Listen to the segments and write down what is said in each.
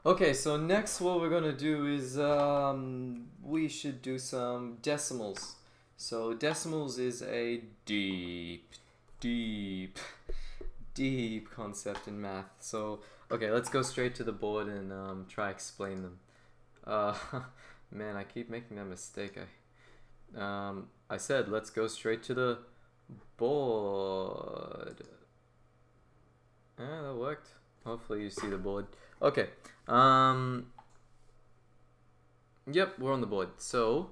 Okay, so next what we're gonna do is we should do some decimals. So decimals is a deep, deep concept in math. So okay, let's go straight to the board and try explain them. Uh, man, I keep making that mistake. I said let's go straight to the board. Yeah, that worked. Hopefully you see the board. Okay. Um, Yep, we're on the board. So,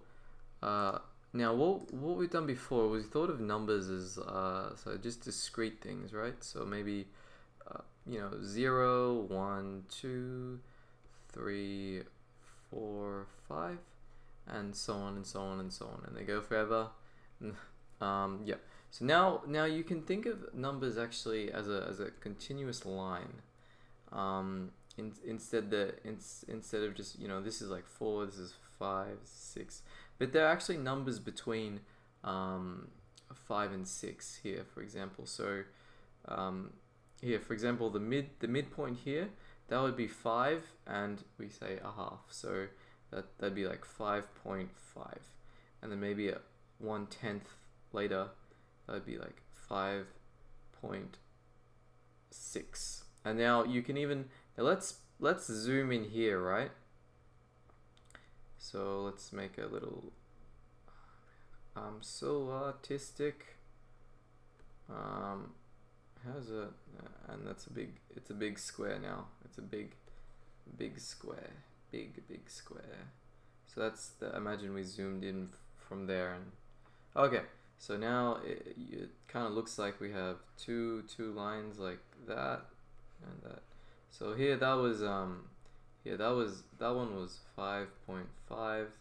now what we've done before was we thought of numbers as so just discrete things, right? So maybe 0, 1, 2, 3, 4, 5, and so on and so on and so on, and they go forever. Yeah. So now you can think of numbers actually as a continuous line. Instead of just this is like 4, this is 5, 6, but there are actually numbers between 5 and 6 here, for example. So here, for example, the midpoint here, that would be 5, and we say a half, so that'd be like 5.5, and then maybe a 1/10 later, that would be like 5.6. And now you can even let's zoom in here, right? So let's make a little. I'm so artistic. How's it? And that's a big. It's a big square now. It's a big square. Big square. So that's the. Imagine we zoomed in from there, and okay. So now it kind of looks like we have two lines like that and that. So here that was that one was 5.5,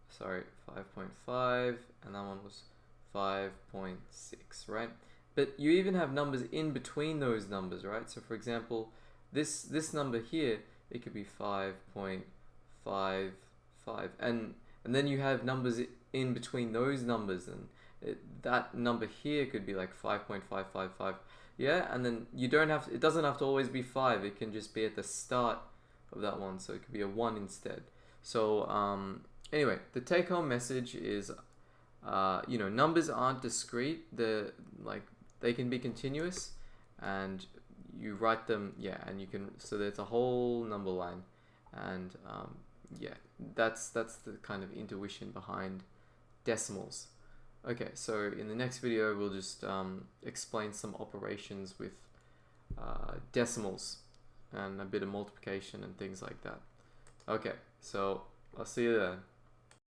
sorry, 5.5, and that one was 5.6, right? But you even have numbers in between those numbers, right? So for example, this number here, it could be 5.55, and then you have numbers in between those numbers, and that number here could be like 5.555. Yeah, and then you don't have to, it doesn't have to always be 5. It can just be at the start of that one, so it could be a 1 instead. So anyway, the take home message is numbers aren't discrete. They can be continuous, and you write them, yeah, and you can, so there's a whole number line, and yeah, that's the kind of intuition behind decimals. Okay, so in the next video we'll just explain some operations with decimals and a bit of multiplication and things like that. Okay, so I'll see you there.